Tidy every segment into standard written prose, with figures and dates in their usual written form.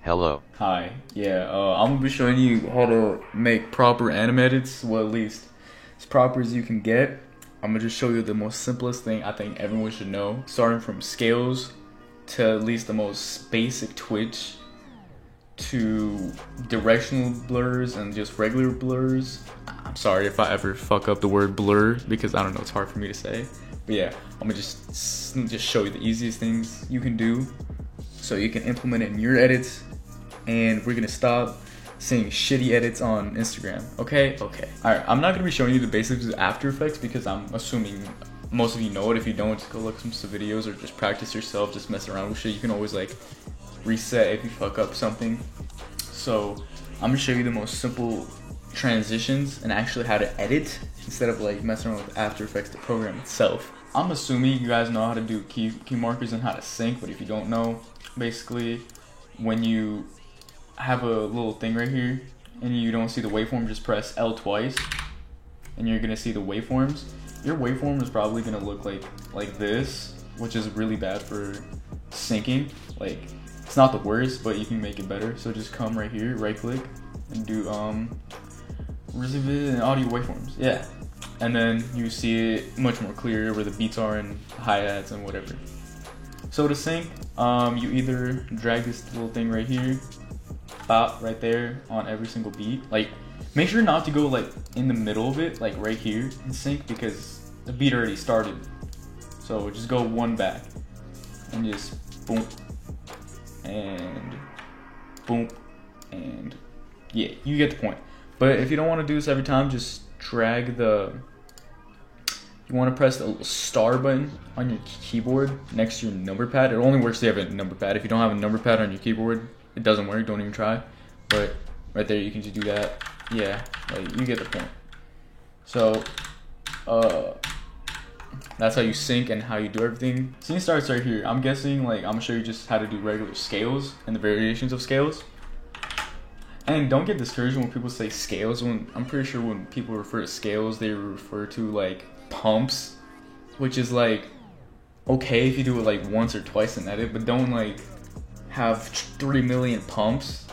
Hello. Hi. Yeah, I'm gonna be showing you how to make proper anime edits. Well, at least as proper as you can get. I'm gonna just show you the most simplest thing I think everyone should know, starting from scales to at least the most basic twitch to directional blurs and just regular blurs. I'm sorry if I ever fuck up the word blur because I don't know, it's hard for me to say. But yeah, I'm gonna just show you the easiest things you can do so you can implement it in your edits, and we're gonna stop seeing shitty edits on Instagram. Okay? Okay. Alright, I'm not gonna be showing you the basics of After Effects because I'm assuming most of you know it. If you don't, just go look some videos or just practice yourself, just mess around with shit. You can always like reset if you fuck up something. So I'm gonna show you the most simple transitions and actually how to edit instead of like messing around with After Effects, the program itself. I'm assuming you guys know how to do key markers and how to sync, but if you don't know, basically when you have a little thing right here and you don't see the waveform, just press L twice and you're gonna see the waveforms. Your waveform is probably gonna look like this, which is really bad for syncing. Like, it's not the worst, but you can make it better. So just come right here, right click, and do and audio waveforms. Yeah. And then you see it much more clear where the beats are and hi-hats and whatever. So to sync, you either drag this little thing right here, bop right there on every single beat. Like, make sure not to go like in the middle of it, like right here in sync, because the beat already started. So just go one back and just boom and boom, and yeah, you get the point. But if you don't want to do this every time, just drag you want to press the little star button on your keyboard next to your number pad. It only works if you have a number pad. If you don't have a number pad on your keyboard, it doesn't work. Don't even try. But right there, you can just do that. Yeah, like, you get the point. So that's how you sync and how you do everything. Scene starts right here. I'm guessing, like, I'm gonna show you just how to do regular scales and the variations of scales. And don't get discouraged when people say scales. I'm pretty sure when people refer to scales, they refer to like pumps, which is like okay if you do it like once or twice in edit, but don't like have 3 million pumps.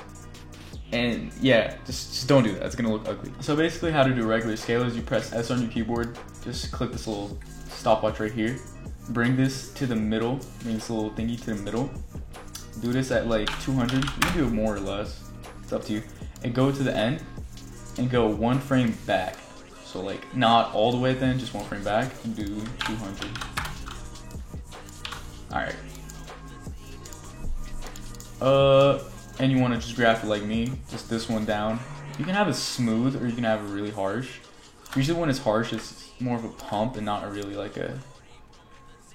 And yeah, just don't do that. It's gonna look ugly. So basically, how to do regular scale is you press S on your keyboard, just click this little stopwatch right here, bring this to the middle, bring this little thingy to the middle, do this at like 200. You can do it more or less, it's up to you, and go to the end and go one frame back. So like not all the way at the end, just one frame back, and do 200. Alright. And you want to just graph it like me, just this one down. You can have it smooth or you can have it really harsh. Usually when it's harsh, it's more of a pump and not really like a,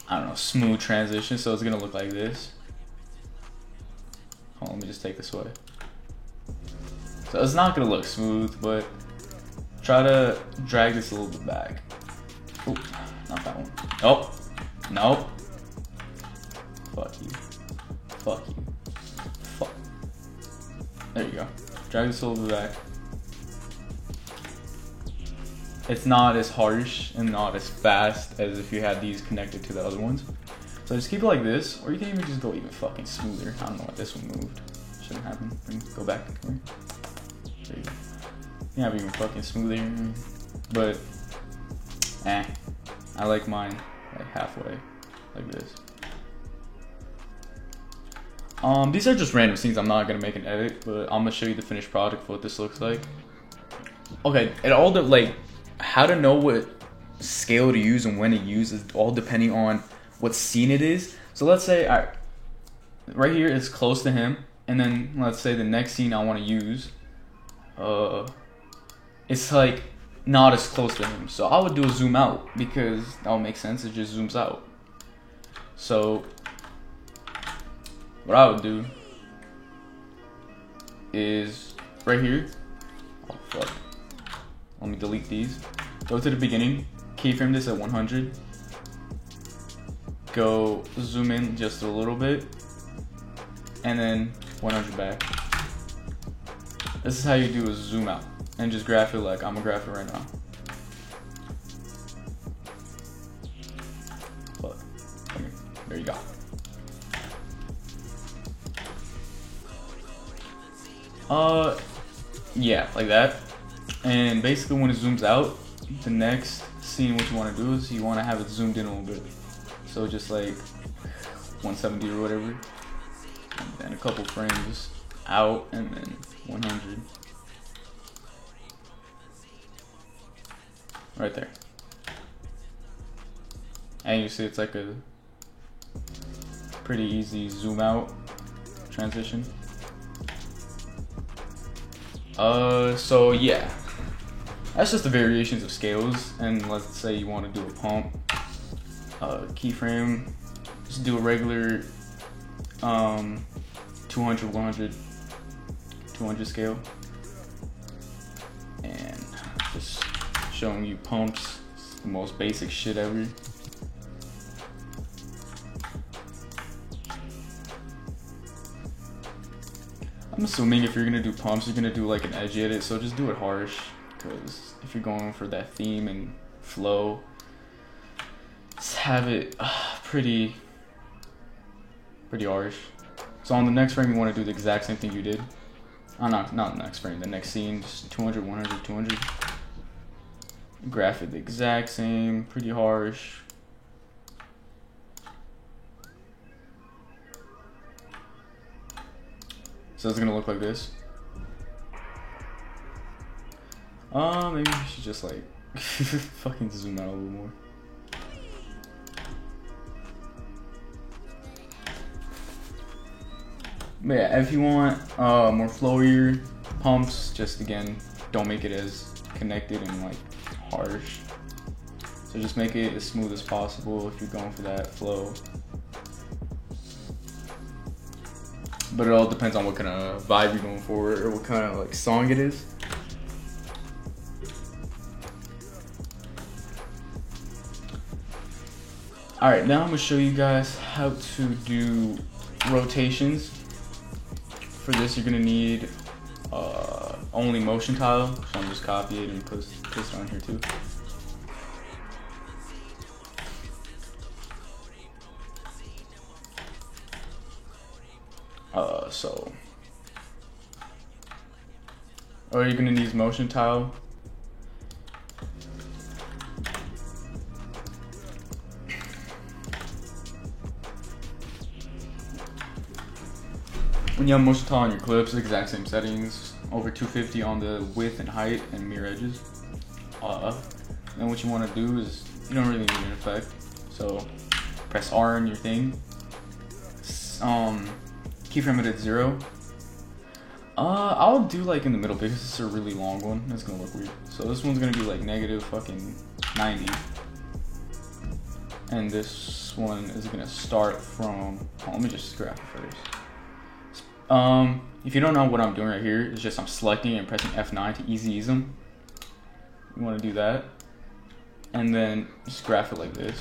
I don't know, smooth transition. So it's gonna look like this. Hold on, let me just take this away. So it's not gonna look smooth, but try to drag this a little bit back. Ooh, not that one. Nope. Nope. Fuck you. Fuck you. Fuck. There you go. Drag this a little bit back. It's not as harsh and not as fast as if you had these connected to the other ones. So just keep it like this, or you can even just go even fucking smoother. I don't know why this one moved. Shouldn't happen. Go back. There you go. You have even fucking smoother, but I like mine like halfway, like this. These are just random scenes. I'm not gonna make an edit, but I'm gonna show you the finished product of what this looks like. Okay, it all like how to know what scale to use and when to use is all depending on what scene it is. So let's say, all right, right here is close to him, and then let's say the next scene I want to use, it's like not as close to him. So I would do a zoom out because that would make sense. It just zooms out. So what I would do is right here. Oh fuck. Let me delete these. Go to the beginning. Keyframe this at 100. Go zoom in just a little bit. And then 100 back. This is how you do a zoom out. And just graph it like I'm gonna graph it right now. Fuck. There you go. Yeah, like that. And basically when it zooms out, the next scene what you want to do is you want to have it zoomed in a little bit. So just like 170 or whatever. And then a couple frames out and then 100. Right there. And you see it's like a pretty easy zoom out transition. So yeah, that's just the variations of scales. And let's say you want to do a pump, keyframe, just do a regular 200, 100, 200 scale, and just showing you pumps, the most basic shit ever. I'm assuming if you're gonna do pumps, you're gonna do like an edge edit, so just do it harsh, because if you're going for that theme and flow, just have it pretty harsh. So on the next frame, you want to do the exact same thing you did. Oh, not the next frame, the next scene, just 200, 100, 200. Graph it the exact same, pretty harsh. So it's gonna look like this. Maybe we should just like fucking zoom out a little more. But yeah, if you want more flowier pumps, just again, don't make it as connected and like harsh. So just make it as smooth as possible if you're going for that flow. But it all depends on what kind of vibe you're going for or what kind of like song it is. Alright, now I'm gonna show you guys how to do rotations. For this, you're gonna need only motion tile, so I'm just copy it and paste it on here too. So all you're gonna need is motion tile. When you have motion tile on your clips, the exact same settings, over 250 on the width and height and mirror edges. Then what you want to do is, you don't really need an effect, so press R on your thing. Keyframe it at 0. I'll do like in the middle because it's a really long one. That's gonna look weird. So this one's gonna be like negative fucking 90. And this one is gonna start from, let me just graph it first. If you don't know what I'm doing right here, it's just I'm selecting and pressing F9 to easy ease them. You wanna do that. And then just graph it like this.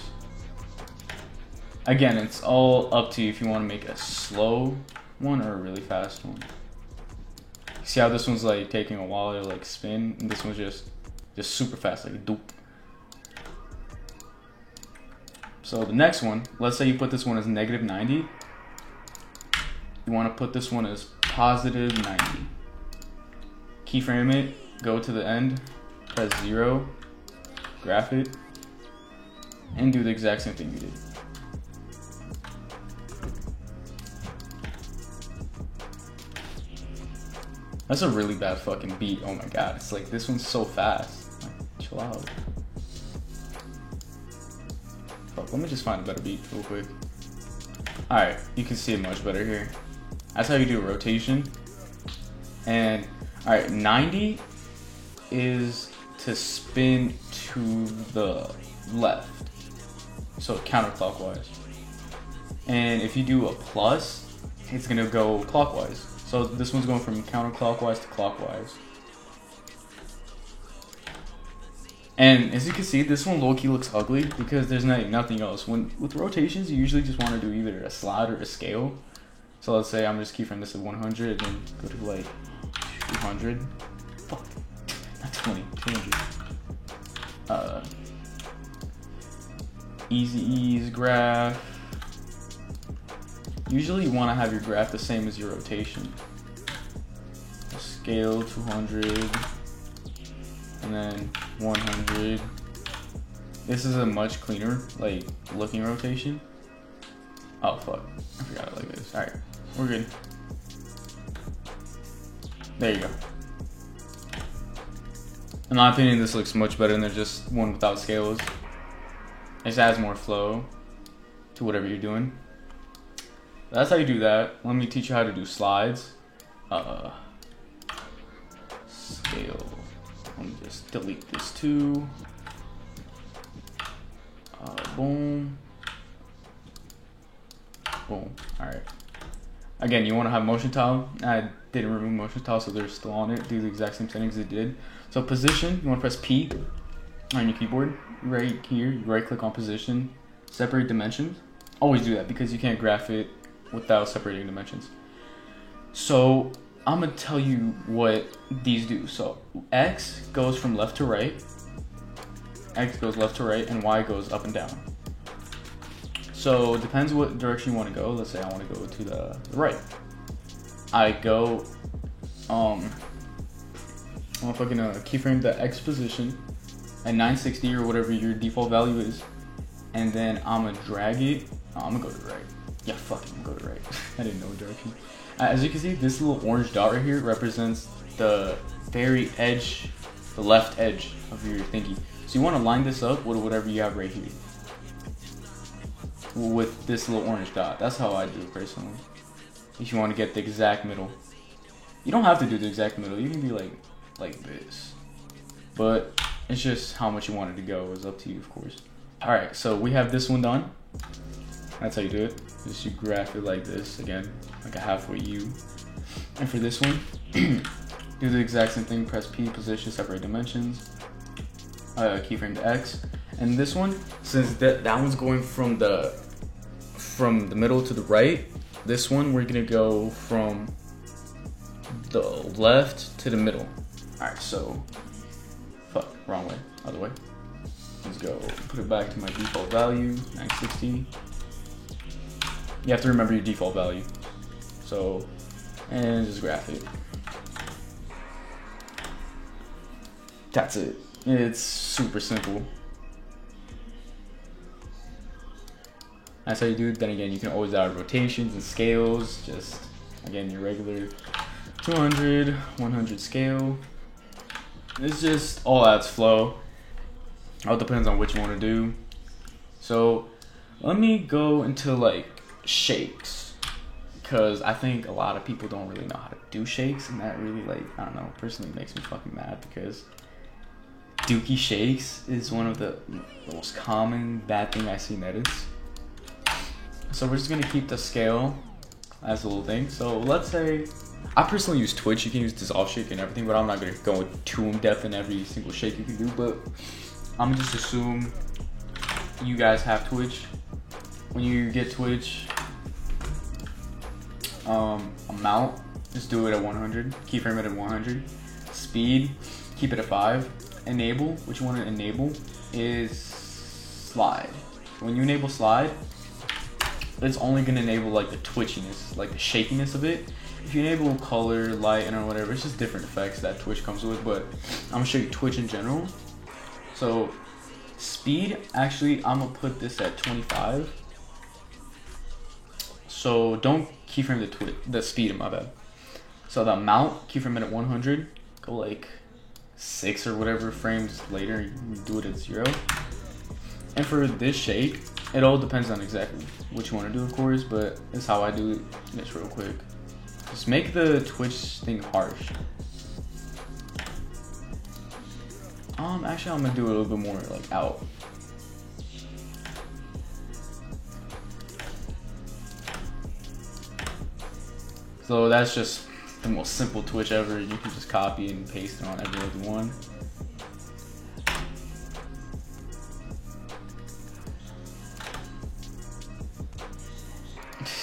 Again, it's all up to you if you wanna make a slow one or a really fast one. See how this one's like taking a while to like spin, and this one's just super fast, like a doop. So the next one, let's say you put this one as negative 90. You want to put this one as positive 90. Keyframe it, go to the end, press 0, graph it, and do the exact same thing you did. That's a really bad fucking beat. Oh my god, it's like this one's so fast. Like, chill out. Fuck, let me just find a better beat real quick. Alright, you can see it much better here. That's how you do a rotation. And alright, 90 is to spin to the left, so counterclockwise. And if you do a plus, it's gonna go clockwise. So this one's going from counterclockwise to clockwise. And as you can see, this one low-key looks ugly because there's nothing else. With rotations, you usually just want to do either a slide or a scale. So let's say I'm just keyframe this at 100 and then go to like 200. Fuck, not 20, 200. Easy ease graph. Usually you want to have your graph the same as your rotation. scale 200, and then 100. This is a much cleaner, like, looking rotation. Oh fuck, I forgot it like this. All right, we're good. There you go. In my opinion, this looks much better than just one without scales. It just adds more flow to whatever you're doing. That's how you do that. Let me teach you how to do slides. Scale. Let me just delete this too. Boom. Boom. Alright. Again, you want to have motion tile. I didn't remove motion tile, so they're still on it. Do the exact same settings it did. So position, you want to press P on your keyboard. Right here, you right click on position. Separate dimensions. Always do that because you can't graph it without separating dimensions. So I'm gonna tell you what these do. So X goes from left to right, X goes left to right, and Y goes up and down. So it depends what direction you want to go. Let's say I want to go to the right. I go, I'm fucking keyframe the X position at 960 or whatever your default value is, and then I'm gonna drag it. I'm gonna go to the right. Yeah, fuck it, I'm gonna go to the right. I didn't know what direction. As you can see, this little orange dot right here represents the very edge, the left edge of your thingy. So you want to line this up with whatever you have right here, with this little orange dot. That's how I do it personally. If you want to get the exact middle, you don't have to do the exact middle. You can be like this, but it's just how much you want it to go is up to you, of course. All right, so we have this one done. That's how you do it. Just you graph it like this, again, like a halfway U. And for this one, do the exact same thing. Press P, position, separate dimensions, keyframe to X. And this one, since that one's going from the middle to the right, this one we're gonna go from the left to the middle. All right, so fuck, wrong way, other way. Let's go. Put it back to my default value, 960. You have to remember your default value. So, and just graph it. That's it. It's super simple. That's how you do it. Then again, you can always add rotations and scales. Just, again, your regular 200, 100 scale. It's just all adds flow. All depends on what you want to do. So, let me go into like shakes, because I think a lot of people don't really know how to do shakes, and that really, like, I don't know, personally makes me fucking mad, because dookie shakes is one of the most common bad thing I see in edits. So we're just gonna keep the scale as a little thing. So let's say I personally use Twitch. You can use dissolve shake and everything, but I'm not gonna go too in depth in every single shake you can do. But I'm gonna just assume you guys have Twitch. When you get Twitch, amount, just do it at 100. Keyframe it at 100. Speed, keep it at 5. Enable, what you want to enable is slide. When you enable slide, it's only gonna enable like the twitchiness, like the shakiness of it. If you enable color, light, and whatever, it's just different effects that Twitch comes with. But I'm gonna show you Twitch in general. So speed, actually, I'm gonna put this at 25. So don't keyframe the speed, my bad. So the amount, keyframe it at 100. Go like 6 or whatever frames later, you do it at 0. And for this shake, it all depends on exactly what you want to do, of course, but it's how I do it. Just real quick, just make the Twitch thing harsh. Actually, I'm gonna do it a little bit more like out. So that's just the most simple Twitch ever. You can just copy and paste it on every other one.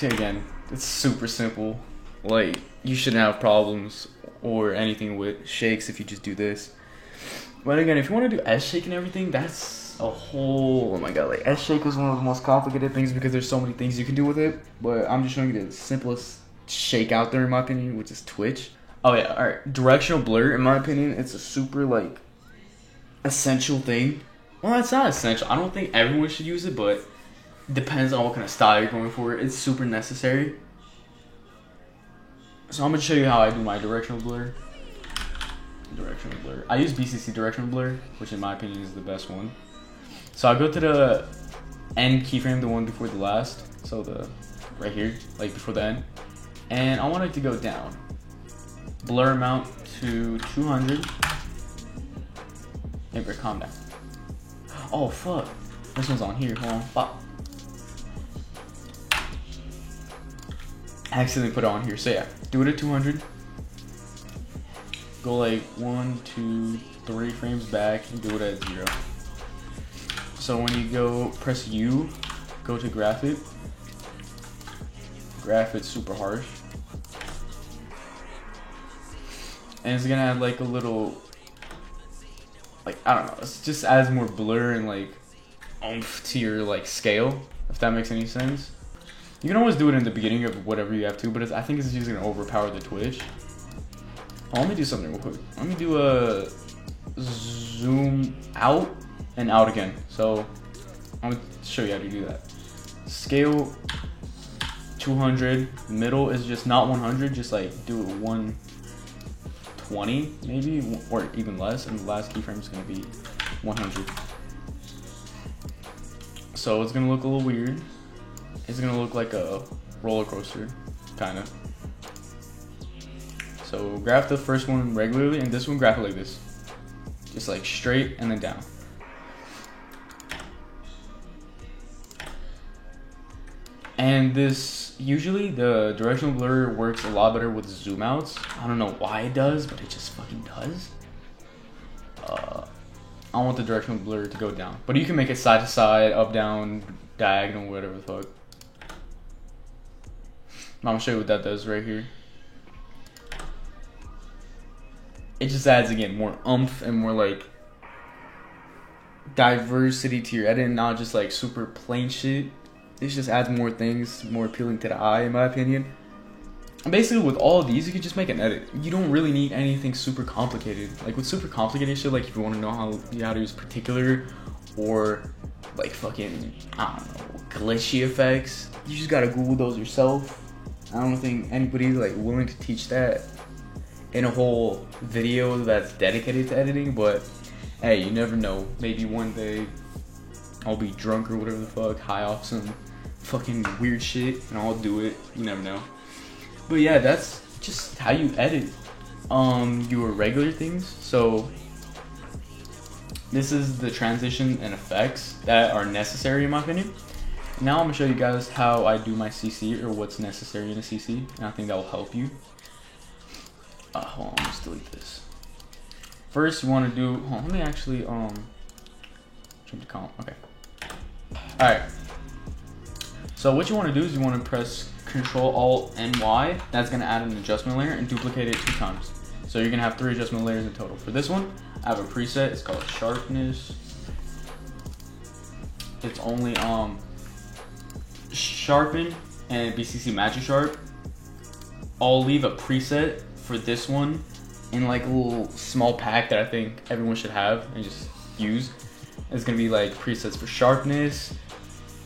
Again, it's super simple. Like, you shouldn't have problems or anything with shakes if you just do this. But again, if you want to do S shake and everything, that's a whole, oh my god, like S shake is one of the most complicated things because there's so many things you can do with it. But I'm just showing you the simplest shake out there in my opinion, which is Twitch. Oh yeah, alright. Directional blur, in my opinion, it's a super like essential thing. Well, it's not essential. I don't think everyone should use it, but depends on what kind of style you're going for. It's super necessary. So I'm gonna show you how I do my directional blur. Directional blur. I use BCC directional blur, which in my opinion is the best one. So I go to the end keyframe, the one before the last. So the right here, like before the end. And I want it to go down. Blur amount to 200. Hey, bro, calm down. Oh, fuck. This one's on here. Hold on. Pop. I accidentally put it on here. So yeah, do it at 200. Go like 1, 2, 3 frames back and do it at 0. So when you go press U, go to graph it. Graph it super harsh. And it's gonna add like a little, like, I don't know, it just adds more blur and like oomph to your like scale, if that makes any sense. You can always do it in the beginning of whatever you have to, but I think it's just gonna overpower the twitch. Oh, let me do something real quick. Let me do a zoom out and out again. So I'm gonna show you how to do that. Scale 200, middle is just not 100, just like do it 120 maybe, or even less, and the last keyframe is gonna be 100. So it's gonna look a little weird. It's gonna look like a roller coaster, kinda. So graph the first one regularly, and this one graph it like this. Just like straight and then down. And this, usually the directional blur works a lot better with zoom outs. I don't know why it does, but it just fucking does. I want the directional blur to go down, but you can make it side to side, up, down, diagonal, whatever the fuck. I'm gonna show you what that does right here. It just adds, again, more oomph and more like diversity to your edit, not just like super plain shit. It just adds more things, more appealing to the eye, in my opinion. And basically, with all of these, you can just make an edit. You don't really need anything super complicated. Like with super complicated shit, like if you want to know how to use particular or like fucking, I don't know, glitchy effects, you just gotta Google those yourself. I don't think anybody's like willing to teach that in a whole video that's dedicated to editing, but hey, you never know. Maybe one day I'll be drunk or whatever the fuck, high off some fucking weird shit, and I'll do it. You never know. But yeah, that's just how you edit your regular things. So this is the transition and effects that are necessary in my opinion. Now I'm gonna show you guys how I do my CC, or what's necessary in a CC, and I think that will help you. Hold on, let's delete this. First, you want to do. Hold on, let me actually change the column. Okay. All right. So what you want to do is you want to press Control Alt and Y. That's gonna add an adjustment layer and duplicate it 2 times. So you're gonna have 3 adjustment layers in total. For this one, I have a preset. It's called Sharpness. It's only Sharpen and BCC Magic Sharp. I'll leave a preset for this one in like a little small pack that I think everyone should have and just use. It's gonna be like presets for sharpness.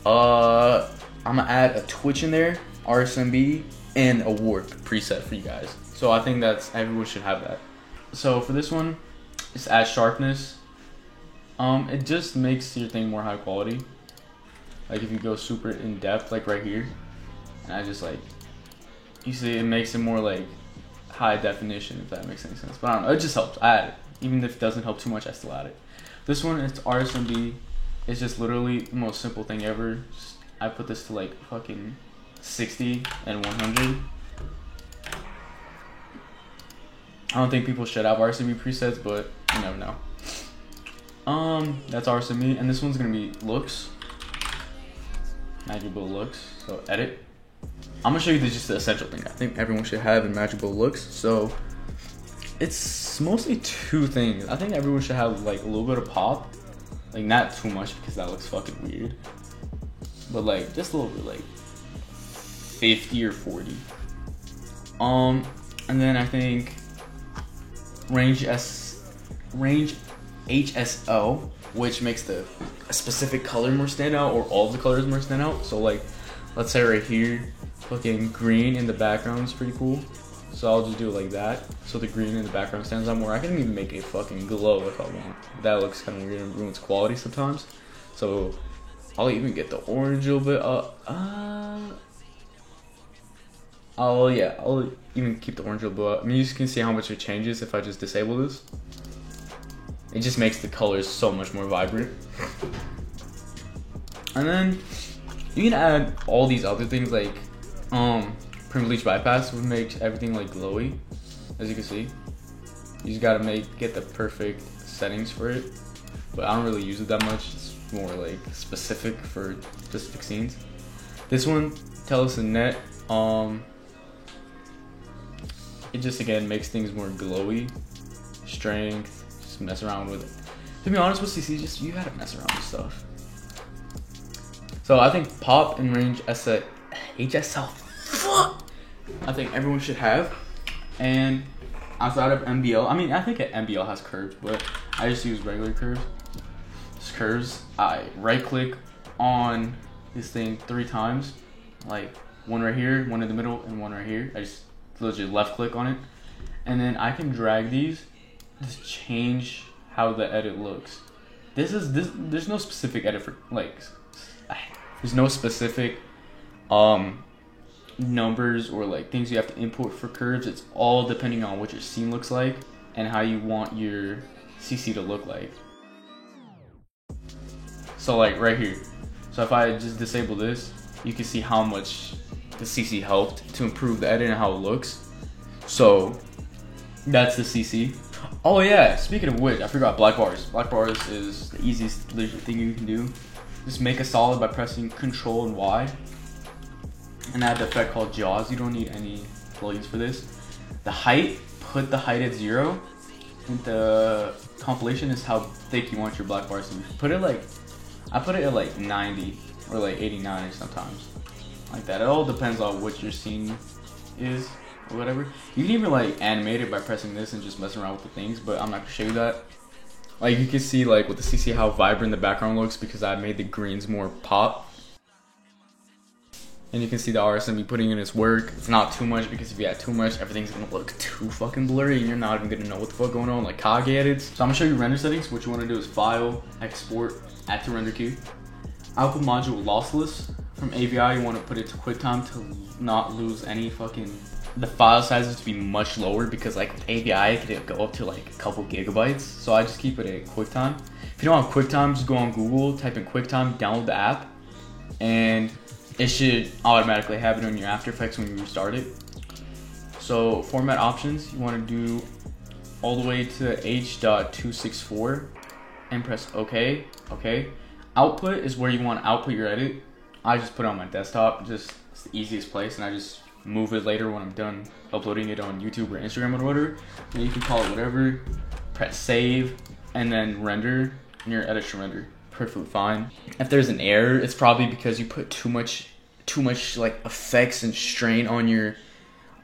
I'm gonna add a twitch in there, RSMB, and a warp preset for you guys. So I think that's, everyone should have that. So for this one, just add sharpness. It just makes your thing more high quality. Like if you go super in depth, like right here, and I just like, you see it makes it more like high definition, if that makes any sense. But I don't know, it just helps. I add it. Even if it doesn't help too much, I still add it. This one, it's RSMB. It's just literally the most simple thing ever. I put this to like fucking 60 and 100. I don't think people should have RSMB presets, but you never know. That's RSMB, and this one's gonna be looks. Magic Bullet looks. So edit. I'm gonna show you just the essential thing I think everyone should have in Magic Bullet looks. So it's mostly 2 things. I think everyone should have like a little bit of pop, like not too much because that looks fucking weird, but like just a little bit, like 50 or 40. And then I think range HSO, which makes a specific color more stand out, or all of the colors more stand out. So like, let's say right here, fucking green in the background is pretty cool. So I'll just do it like that. So the green in the background stands out more. I can even make it fucking glow if I want. That looks kind of weird and ruins quality sometimes. So I'll even get the orange a little bit up. I'll even keep the orange a little bit up. I mean, you can see how much it changes if I just disable this. It just makes the colors so much more vibrant. And then you can add all these other things like pre-bleach bypass, would make everything like glowy, as you can see. You just gotta get the perfect settings for it, but I don't really use it that much. It's more like specific for specific scenes. This one, Telos and Net, it just again makes things more glowy. Strength, just mess around with it. To be honest with CC, just you gotta mess around with stuff. So I think pop and range HSL, I think everyone should have. And outside of MBL, I mean, I think MBL has curves, but I just use regular curves. Just curves. I right click on this thing 3 times, like one right here, one in the middle, and one right here. I just legit left click on it, and then I can drag these to change how the edit looks. There's no specific edit for like. There's no specific numbers or like things you have to import for curves. It's all depending on what your scene looks like and how you want your CC to look like. So like right here. So if I just disable this, you can see how much the CC helped to improve the edit and how it looks. So that's the CC. Oh yeah, speaking of which, I forgot black bars. Black bars is the easiest legit thing you can do. Just make a solid by pressing Control and Y, and add the effect called Jaws. You don't need any plugins for this. The height, put the height at 0, and the compilation is how thick you want your black bars to be. Put it like, I put it at like 90 or like 89 sometimes, like that. It all depends on what your scene is or whatever. You can even like animate it by pressing this and just messing around with the things, but I'm not gonna show you that. Like you can see like with the CC how vibrant the background looks because I made the greens more pop. And you can see the RSME putting in its work. It's not too much because if you add too much, everything's gonna look too fucking blurry and you're not even gonna know what the fuck going on, like Kage edits. So I'm gonna show you render settings. What you wanna do is File, Export, Add to Render Queue. Output module lossless. From AVI, you wanna put it to QuickTime to not lose any fucking. The file sizes to be much lower because like with AVI it could go up to like a couple gigabytes, so I just keep it at QuickTime. If you don't have QuickTime, just go on Google, type in QuickTime, download the app, and it should automatically have it on your After Effects when you restart it. So format options, you want to do all the way to H.264 and press OK. Output is where you want to output your edit. I just put it on my desktop, just it's the easiest place, and I just move it later when I'm done uploading it on YouTube or Instagram or whatever. And you can call it whatever, press save, and then render, and your edit should render perfectly fine. If there's an error, it's probably because you put too much like effects and strain on your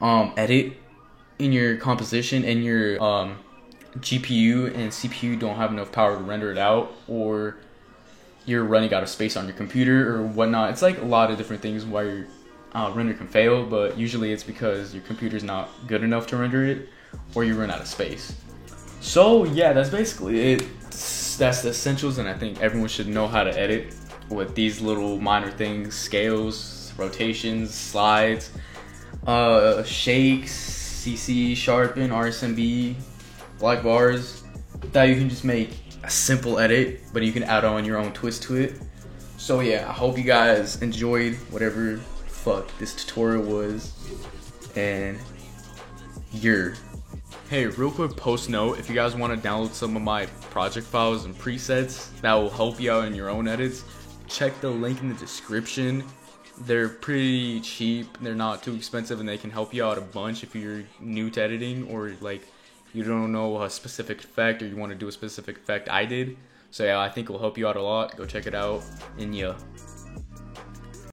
edit in your composition, and your GPU and CPU don't have enough power to render it out, or you're running out of space on your computer or whatnot. It's like a lot of different things why your render can fail, but usually it's because your computer's not good enough to render it, or you run out of space. So yeah, that's basically it. That's the essentials, and I think everyone should know how to edit with these little minor things: scales, rotations, slides, shakes, CC, sharpen, RSMB, black bars. That you can just make a simple edit, but you can add on your own twist to it. So yeah, I hope you guys enjoyed whatever fuck this tutorial was, and hey, real quick post note, if you guys want to download some of my project files and presets that will help you out in your own edits, check the link in the description. They're pretty cheap, they're not too expensive, and they can help you out a bunch if you're new to editing, or like you don't know a specific effect, or you want to do a specific effect I did. So yeah, I think it will help you out a lot. Go check it out, and yeah.